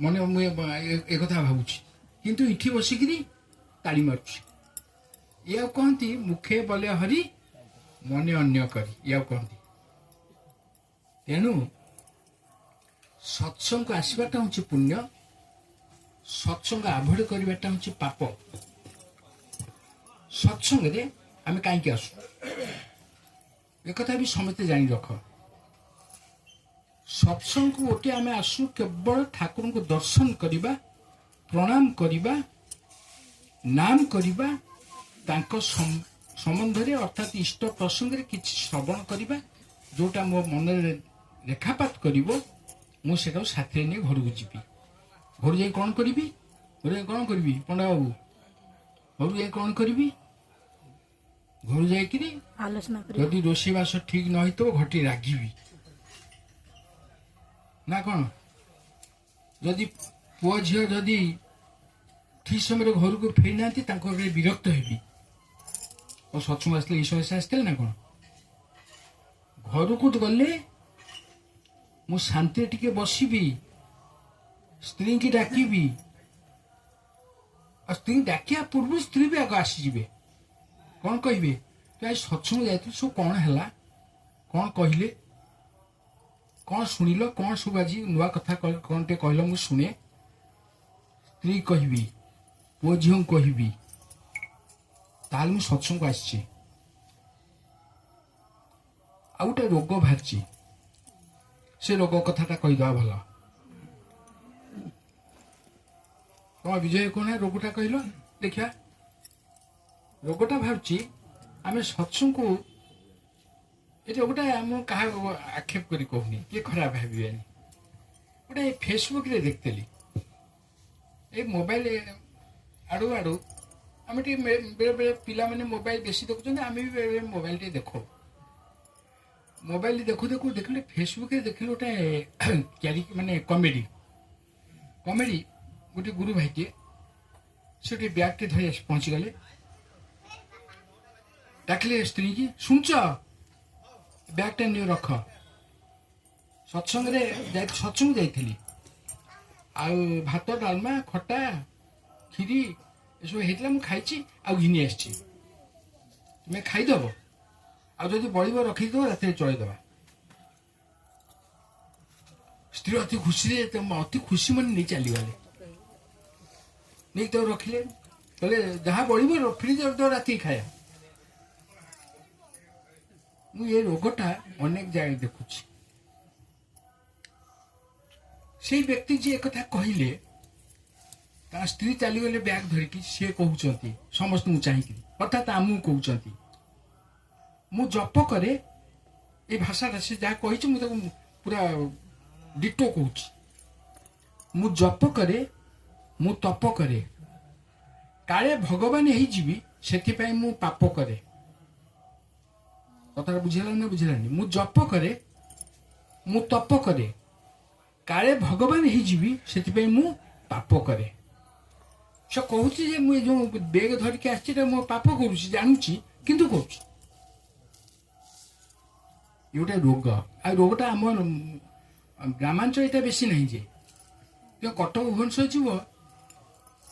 ମନେ ମୁଁ ଏକଥା ଭାବୁଛି, କିନ୍ତୁ ଏଠି ବସିକିରି ତାଳି ମାରୁଛି। ଇଆକୁ କହନ୍ତି ମୁଖେ ବଲେ ହରି ମନେ ଅନ୍ୟ କରି, ଇଆକୁ କହନ୍ତି। ତେଣୁ ସତ୍ସଙ୍ଗ ଆସିବାଟା ହେଉଛି ପୁଣ୍ୟ, ସତ୍ସଙ୍ଗ ଆଭଏଡ୍ କରିବାଟା ହେଉଛି ପାପ। ସତ୍ସଙ୍ଗରେ ଆମେ କାହିଁକି ଆସୁ ଏକଥା ବି ସମସ୍ତେ ଜାଣି ରଖ। ସତ୍ସଙ୍ଗକୁ ଗୋଟିଏ ଆମେ ଆସୁ କେବଳ ଠାକୁରଙ୍କୁ ଦର୍ଶନ କରିବା, ପ୍ରଣାମ କରିବା, ନାମ କରିବା, ତାଙ୍କ ସମ୍ବନ୍ଧରେ ଅର୍ଥାତ୍ ଇଷ୍ଟ ପ୍ରସଙ୍ଗରେ କିଛି ଶ୍ରବଣ କରିବା, ଯେଉଁଟା ମୋ ମନରେ ରେଖାପାତ କରିବ ମୁଁ ସେଟାକୁ ସାଥିରେ ନେଇ ଘରକୁ ଯିବି। ଘରୁ ଯାଇ କ'ଣ କରିବି? ଘରୁ ଯାଇ କ'ଣ କରିବି ପଣ୍ଡା ବାବୁ? ଘରୁ ଯାଇ କ'ଣ କରିବି? ଘରୁ ଯାଇକିରି ଯଦି ରୋଷେଇବାସ ଠିକ ନ ହେଇଥିବ ଘଟି ରାଗିବି ନା କ'ଣ? ଯଦି ପୁଅ ଝିଅ ଯଦି ଠିକ ସମୟରେ ଘରକୁ ଫେରି ନାହାନ୍ତି ତାଙ୍କ ଉପରେ ବିରକ୍ତ ହେବି। ଆଉ ସତ୍ସଙ୍ଗ ଆସିଲେ ଏଇ ସମସ୍ୟା ଆସିଥିଲେ ନା କ'ଣ? ଘରକୁ ଗଲେ ମୁଁ ଶାନ୍ତିରେ ଟିକେ ବସିବି, ସ୍ତ୍ରୀକି ଡାକିବି, ଆଉ ସ୍ତ୍ରୀ ଡାକିବା ପୂର୍ବରୁ ସ୍ତ୍ରୀ ବି ଆଗ ଆସିଯିବେ। କ'ଣ କହିବେ? ତୁ ଆଜି ସତ୍ସଙ୍ଗ ଯାଇଥିଲୁ, ସବୁ କ'ଣ ହେଲା, କ'ଣ କହିଲେ, କ'ଣ ଶୁଣିଲ, କ'ଣ ସବୁ ଆଜି ନୂଆ କଥା କ'ଣ ଟିକେ କହିଲ ମୁଁ ଶୁଣେ। ସ୍ତ୍ରୀ କହିବି, ପୁଅ ଝିଅଙ୍କୁ କହିବି, ତାହେଲେ ମୁଁ ସତ୍ସଙ୍ଗ ଆସିଛି। ଆଉ ଗୋଟେ ରୋଗ ବାହାରିଛି, ସେ ରୋଗ କଥାଟା କହିଦେବା ଭଲ। କ'ଣ ବିଜୟ କ'ଣ ରୋଗଟା କହିଲ ଦେଖିବା? ରୋଗଟା ବାହାରୁଛି ଆମେ ସତ୍ସଙ୍ଗକୁ, ଏ ରୋଗଟା ମୁଁ କାହା ଆକ୍ଷେପ କରି କହୁନି, କିଏ ଖରାପ ଭାବିବେନି। ଗୋଟେ ଫେସବୁକରେ ଦେଖିଥିଲି, ଏଇ ମୋବାଇଲ ଆଡ଼ୁ ଆଡ଼ୁ ଆମେ ଟିକେ ବେଳେବେଳେ ପିଲାମାନେ ମୋବାଇଲ ବେଶୀ ଦେଖୁଛନ୍ତି, ଆମେ ବି ବେଳେବେଳେ ମୋବାଇଲ ଟିକେ ଦେଖୁ। ମୋବାଇଲ ଦେଖୁ ଦେଖୁ ଦେଖିଲେ ଫେସବୁକରେ ଦେଖିଲେ ଗୋଟେ ମାନେ କମେଡି ଗୋଟେ ଗୁରୁ ଭାଇଟିଏ, ସେ ଗୋଟେ ବ୍ୟାଗଟେ ଧରି ଆସି ପହଞ୍ଚିଗଲେ। ଡାକିଲେ ସ୍ତ୍ରୀ କି, ଶୁଣୁଛ ବ୍ୟାଗଟା ନିଅ ରଖ। ସତ୍ସଙ୍ଗ ଯାଇଥିଲି, ଆଉ ଭାତ ଡାଲମା ଖଟା କ୍ଷୀରି ଏସବୁ ହେଇଥିଲା, ମୁଁ ଖାଇଛି, ଆଉ ଘିନି ଆସିଛି, ତୁମେ ଖାଇଦବ, ଆଉ ଯଦି ବଳିବ ରଖିଦେବ, ରାତିରେ ଚଳେଇଦବା। ସ୍ତ୍ରୀ ଅତି ଖୁସି ମନେ ନେଇ ଚାଲିଗଲେ। ନେଇକି ତାକୁ ରଖିଲେ, କହିଲେ ଯାହା ବଳିବ ଫ୍ରିଜରେ ତ ରାତି ଖାଇବା। ମୁଁ ଏ ରୋଗଟା ଅନେକ ଜାଗାରେ ଦେଖୁଛି। ସେଇ ବ୍ୟକ୍ତି ଯିଏ ଏକଥା କହିଲେ, ତା ସ୍ତ୍ରୀ ଚାଲିଗଲେ ବ୍ୟାଗ ଧରିକି, ସିଏ କହୁଛନ୍ତି ସମସ୍ତଙ୍କୁ ଚାହିଁକି, ଅର୍ଥାତ୍ ଆମକୁ କହୁଛନ୍ତି ମୁଁ ଜପ କରେ। ଏ ଭାଷାଟା ସେ ଯାହା କହିଛି ମୁଁ ତାକୁ ପୁରା ଡିଟୋ କହୁଛି। ମୁଁ ଜପ କରେ, ମୁଁ ତପ କରେ, କାଳେ ଭଗବାନ ହେଇଯିବି, ସେଥିପାଇଁ ମୁଁ ପାପ କରେ। କଥାଟା ବୁଝିଲା ନା ବୁଝିଲାନି? ମୁଁ ଜପ କରେ, ମୁଁ ତପ କରେ, କାଳେ ଭଗବାନ ହେଇଯିବି, ସେଥିପାଇଁ ମୁଁ ପାପ କରେ। ସେ କହୁଛି ଯେ ମୁଁ ଏ ଯୋଉ ବେଗ ଧରିକି ଆସିଛି ମୁଁ ପାପ କରୁଛି, ଜାଣୁଛି, କିନ୍ତୁ କରୁଛି। ଏ ଗୋଟେ ରୋଗ। ଆଉ ରୋଗଟା ଆମ ଗ୍ରାମାଞ୍ଚଳ ଏଇଟା ବେଶୀ ନାହିଁ, ଯେ କଟକ ଭୁବନେଶ୍ୱର ଯିବ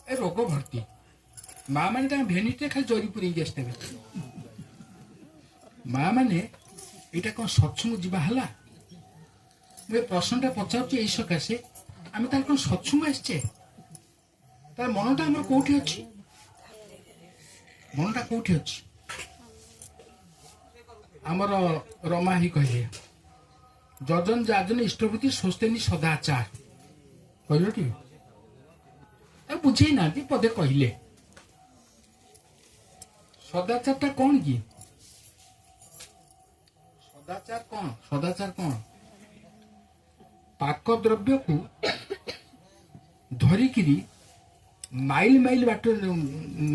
ଏ ରୋଗ ଭର୍ତ୍ତି। ମା ମାନେ ତାଙ୍କ ଭେନିଟିରେ ଖାଲି ଜରି ପୁରେଇକି ଆସିଥିବେ। ମା ମାନେ ଏଇଟା କ'ଣ ସତ୍ସଙ୍ଗ ଯିବା ହେଲା? ମୁଁ ଏ ପ୍ରଶ୍ନଟା ପଚାରୁଛି ଏଇ ସକାଶେ, ଆମେ ତାର କ'ଣ ସତ୍ସଙ୍ଗ ଆସିଛେ? ତାର ମନଟା ଆମର କୋଉଠି ଅଛି? ମନଟା କୋଉଠି ଅଛି? ଆମର ରମାହି କହିଲେ, ଯଜନ ଯାଜନ ଇଷ୍ଟପତି ସ୍ୱସ୍ତିନି ସଦାଚାର କହିଲ ଟି, ତାକୁ ବୁଝେଇ ନାହାନ୍ତି, ପଦେ କହିଲେ। ସଦାଚାରଟା କ'ଣ କି? ସଦାଚାର କ'ଣ? ପାକ ଦ୍ରବ୍ୟକୁ ଧରିକିରି ମାଇଲ ମାଇଲ ବାଟ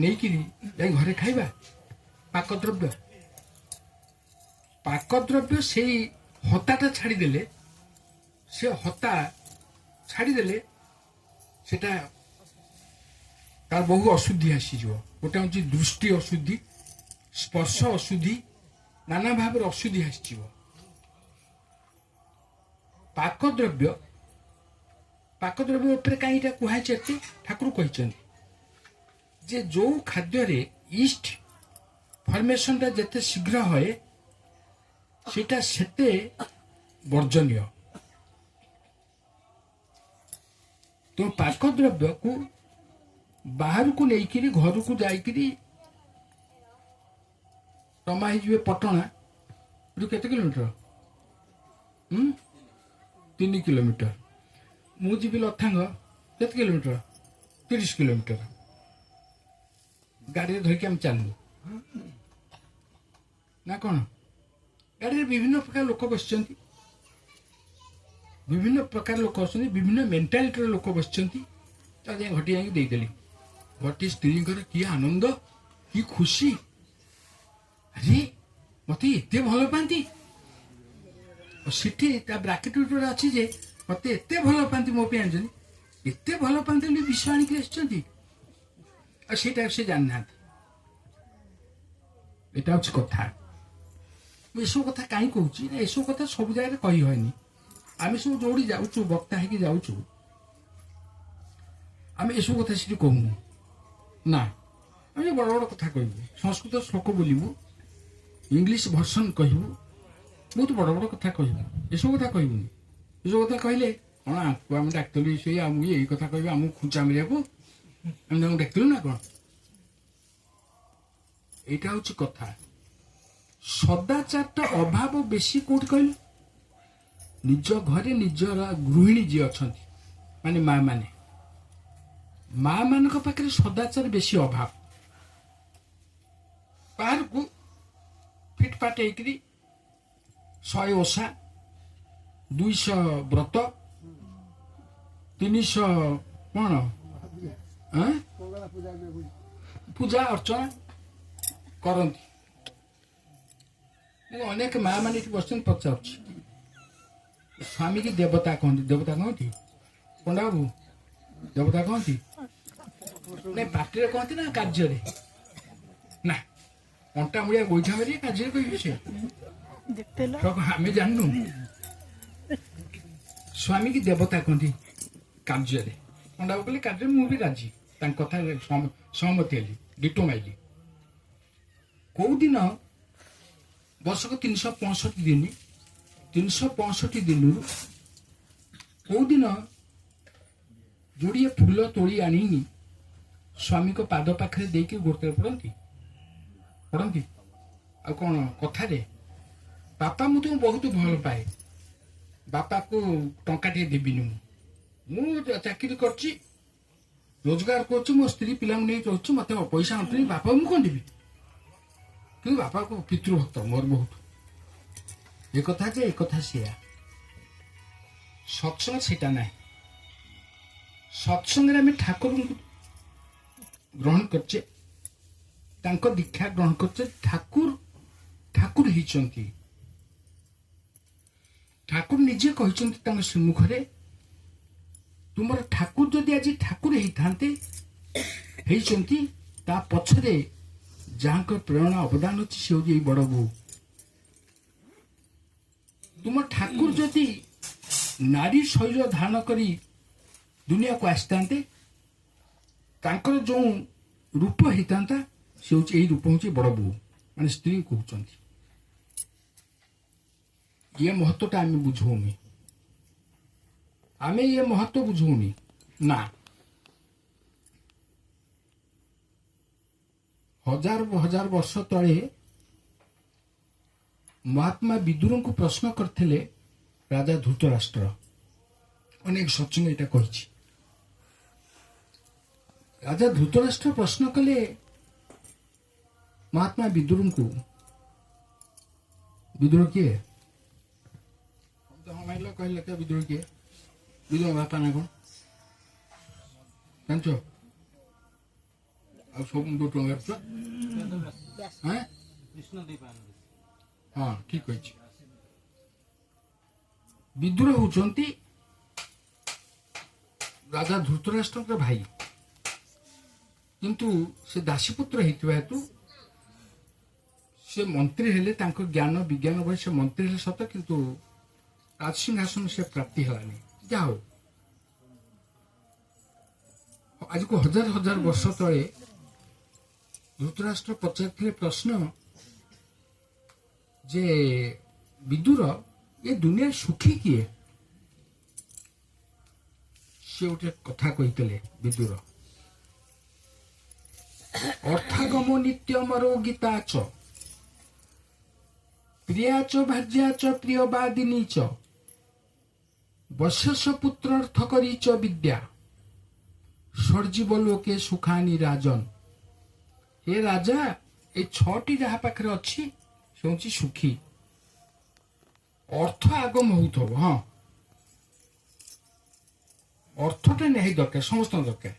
ନେଇକିରି ଯାଇ ଘରେ ଖାଇବା ପାକ ଦ୍ରବ୍ୟ। ସେଇ ହତାଟା ଛାଡ଼ିଦେଲେ, ସେଟା ତାର ବହୁ ଅଶୁଦ୍ଧି ଆସିଯିବ। ଗୋଟେ ହେଉଛି ଦୃଷ୍ଟି ଅଶୁଦ୍ଧି, ସ୍ପର୍ଶ ଅଶୁଦ୍ଧି, ନାନା ଭାବରେ ଅଶୁଦ୍ଧି ଆସିଯିବ। ପାକ ଦ୍ରବ୍ୟ ପାକଦ୍ରବ୍ୟ ଉପରେ କାହିଁ ଏଇଟା କୁହାଯାଇଛି ଏତେ? ଠାକୁର କହିଛନ୍ତି ଯେ ଯୋଉ ଖାଦ୍ୟରେ ଇଷ୍ଟ ଫର୍ମେସନଟା ଯେତେ ଶୀଘ୍ର ହୁଏ ସେଟା ସେତେ ବର୍ଜନୀୟ। ତ ପାକଦ୍ରବ୍ୟକୁ ବାହାରକୁ ନେଇକିରି ଘରକୁ ଯାଇକିରି ଟମା ହେଇଯିବେ ପଟଣା ଏଠୁ କେତେ କିଲୋମିଟର? 3 କିଲୋମିଟର। ମୁଁ ଯିବି ଲଥାଙ୍ଗ କେତେ କିଲୋମିଟର? 30 କିଲୋମିଟର। ଗାଡ଼ିରେ ଧରିକି ଆମେ ଚାଲିଲୁ ନା କ'ଣ? ଗାଡ଼ିରେ ବିଭିନ୍ନ ପ୍ରକାର ଲୋକ ବସିଛନ୍ତି, ବିଭିନ୍ନ ପ୍ରକାର ଲୋକ ଅଛନ୍ତି, ବିଭିନ୍ନ ମେଣ୍ଟାଲିଟିର ଲୋକ ବସିଛନ୍ତି। ତା ଯାଇ ଘଟି ଯାଇକି ଦେଇଦେଲି। ଘଟି ସ୍ତ୍ରୀଙ୍କର କି ଆନନ୍ଦ, କି ଖୁସି! ଆରେ ମତେ ଏତେ ଭଲ ପାଆନ୍ତି। ସେଠି ତା ବ୍ରାକେଟ ଗୋଟେ ଅଛି ଯେ ମତେ ଏତେ ଭଲ ପାଆନ୍ତି, ମୋ ପାଇଁ ଆଣିଛନ୍ତି, ଏତେ ଭଲ ପାଆନ୍ତି ବୋଲି ବିଷ ଆଣିକି ଆସିଛନ୍ତି। ଆଉ ସେଇଟା ସେ ଜାଣିନାହାନ୍ତି। ଏଇଟା ହଉଛି କଥା। ମୁଁ ଏସବୁ କଥା କାହିଁ କହୁଛି ନା, ଏସବୁ କଥା ସବୁ ଜାଗାରେ କହି ହଏନି। ଆମେ ସବୁ ଯୋଉଠି ଯାଉଛୁ, ବକ୍ତା ହେଇକି ଯାଉଛୁ, ଆମେ ଏସବୁ କଥା ସେଠି କହୁନୁ ନା। ଆମେ ବଡ଼ ବଡ଼ କଥା କହିବୁ, ସଂସ୍କୃତ ଶ୍ଲୋକ ବୋଲିବୁ, ଇଂଲିଶ ଭର୍ସନ କହିବୁ, ବହୁତ ବଡ଼ ବଡ଼ କଥା କହିବୁ। ଏସବୁ କଥା କହିବୁନି। ଏସବୁ କଥା କହିଲେ କ'ଣ ଆଙ୍କୁ ଆମେ ଡାକ୍ତର ସେଇ ଆମକୁ ଏଇ କଥା କହିବେ, ଆମକୁ ଖୁଞ୍ଚା ମିଳିବାକୁ ଆମେ ତାଙ୍କୁ ଡାକ୍ତର ନା କ'ଣ? ଏଇଟା ହଉଛି କଥା। ସଦାଚାରଟା ଅଭାବ ବେଶୀ କୋଉଠି କହିଲୁ? ନିଜ ଘରେ ନିଜର ଗୃହିଣୀ ଯିଏ ଅଛନ୍ତି, ମାନେ ମା ମାନେ, ମା ମାନଙ୍କ ପାଖରେ ସଦାଚାର ବେଶୀ ଅଭାବ। ବାହାରକୁ ଫିଟଫାଟ ହେଇକିରି 100 ଓଷା, 200 ବ୍ରତ, 300 କ'ଣ ପୂଜା ଅର୍ଚ୍ଚନା କରନ୍ତି। ଅନେକ ମା ମାନେ ଏଠି ବସିଛନ୍ତି, ପଚାରୁଛି ସ୍ୱାମୀ କି ଦେବତା କହନ୍ତି? ଦେବତା କହନ୍ତି ପଣ୍ଡା ବାବୁ? ଦେବତା କହନ୍ତି? ନାଇଁ ପାଟିରେ କହନ୍ତି ନା କାର୍ଯ୍ୟରେ? ନା, ଅଣ୍ଟା ମୁଳିଆ ଗୋଇଠା ମାରି କାର୍ଯ୍ୟରେ କହିବେ ସେ? ଆମେ ଜାଣିନୁ। ସ୍ୱାମୀ କି ଦେବତା କହନ୍ତି କାର୍ଯ୍ୟରେ। ପଣ୍ଡା ବାବୁ କହିଲେ କାର୍ଯ୍ୟରେ, ମୁଁ ବି ରାଜି, ତାଙ୍କ କଥା ସହମତି ହେଲି, ଡିଟୋ ମାଇଲି। କୋଉ ଦିନ ବର୍ଷକ 365 ଦିନ, 365 ଦିନରୁ କୋଉ ଦିନ ଯୋଡ଼ିଏ ଫୁଲ ତୋଳି ଆଣି ସ୍ୱାମୀଙ୍କ ପାଦ ପାଖରେ ଦେଇକି ଗୋଡ଼ରେ ପଡ଼ନ୍ତି? ଆଉ କ'ଣ କଥାରେ? ବାପା ମୁଁ ତୁମକୁ ବହୁତ ଭଲ ପାଏ, ବାପାକୁ ଟଙ୍କାଟିଏ ଦେବିନି, ମୁଁ ଚାକିରି କରିଛି, ରୋଜଗାର କରୁଛି, ମୋ ସ୍ତ୍ରୀ ପିଲାଙ୍କୁ ନେଇ ରହୁଛି, ମତେ ପଇସା ଆଣୁଥିଲି, ବାପା ମୁଁ କ'ଣ ଦେବି? କିନ୍ତୁ ବାପାକୁ ପିତୃଭକ୍ତ ମୋର ବହୁତ। ଏ କଥା ଯେ, ଏ କଥା ସେଇଆ। ସତ୍ସଙ୍ଗ ସେଇଟା ନାହିଁ। ସତ୍ସଙ୍ଗରେ ଆମେ ଠାକୁରଙ୍କୁ ଗ୍ରହଣ କରୁଛେ, ତାଙ୍କ ଦୀକ୍ଷା ଗ୍ରହଣ କରୁଛେ। ଠାକୁର ହେଇଛନ୍ତି। ଠାକୁର ନିଜେ କହିଛନ୍ତି ତାଙ୍କ ସମ୍ମୁଖରେ, ତୁମର ଠାକୁର ଯଦି ଆଜି ଠାକୁର ହେଇଛନ୍ତି, ତା ପଛରେ ଯାହାଙ୍କ ପ୍ରେରଣା ଅବଦାନ ଅଛି ସେ ହଉଛି ଏଇ ବଡ଼ ବୋଉ। ତୁମ ଠାକୁର ଯଦି ନାରୀ ଶୈଳ ଧାରଣ କରି ଦୁନିଆକୁ ଆସିଥାନ୍ତେ, ତାଙ୍କର ଯେଉଁ ରୂପ ହେଇଥାନ୍ତା, ସେ ହଉଛି ଏଇ ରୂପ ହଉଛି ବଡ଼ ବୋଉ, ମାନେ ସ୍ତ୍ରୀ କହୁଛନ୍ତି। ଇଏ ମହତ୍ଵଟା ଆମେ ବୁଝଉନି, ଆମେ ଇଏ ମହତ୍ଵ ବୁଝଉନି ନା। ହଜାର ବର୍ଷ ତଳେ ମହାତ୍ମା ବିଦୁରଙ୍କୁ ପ୍ରଶ୍ନ କରିଥିଲେ ରାଜା ଧୃତରାଷ୍ଟ୍ର। ଅନେକ ସତ୍ସଙ୍ଗ ଏଇଟା କହିଛି। ରାଜା ଧୃତରାଷ୍ଟ୍ର ପ୍ରଶ୍ନ କଲେ ମହାତ୍ମା ବିଦୁରଙ୍କୁ, ବିଦୁର କିଏ? କହିଲେ ବିଦୁର କିଏ? ବିଦୁର ବାପା ନା କ'ଣ ଜାଣିଛ? ଆଉ ସବୁ ଟଙ୍କା ହଁ ଠିକ କହିଛି। ବିଦୁର ହଉଛନ୍ତି ରାଜା ଧୃତରାଷ୍ଟ୍ରଙ୍କର ଭାଇ, କିନ୍ତୁ ସେ ଦାସୀପୁତ୍ର ହେଇଥିବା ହେତୁ ସେ ମନ୍ତ୍ରୀ ହେଲେ। ତାଙ୍କ ଜ୍ଞାନ ବିଜ୍ଞାନ ବହି ସେ ମନ୍ତ୍ରୀ ହେଲେ ସତ, କିନ୍ତୁ ରାଜସିଂହାସନ ସେ ପ୍ରାପ୍ତି ହେଲାନି। ଯାହା ହଉ, ଆଜକୁ ହଜାର ହଜାର ବର୍ଷ ତଳେ ଧୃତରାଷ୍ଟ୍ର ପଚାରିଥିଲେ ପ୍ରଶ୍ନ ଯେ ବିଦୁର ଏ ଦୁନିଆରେ ସୁଖୀ କିଏ? ସେ ଗୋଟେ କଥା କହିଥିଲେ ବିଦୁର, ଅର୍ଥାଗମ ନିତ୍ୟମରୋ ଗୀତାଚ ପ୍ରିୟାଚ ଭାର୍ଯ୍ୟାଚ ପ୍ରିୟବାଦିନୀଚ ବଶସ ପୁତ୍ରାର୍ଥ କରିଚ ବିଦ୍ୟା ସର୍ଜୀବ ଲୋକେ ସୁଖାନି ରାଜନ। ଏ ରାଜା ଏ ଛଅଟି ଯାହା ପାଖରେ ଅଛି ସେ ହଉଛି ସୁଖୀ। ଅର୍ଥ ଆଗମ ହଉଥିବ, ହଁ ଅର୍ଥଟା ନିହାତି ଦରକାର, ସମସ୍ତଙ୍କ ଦରକାର।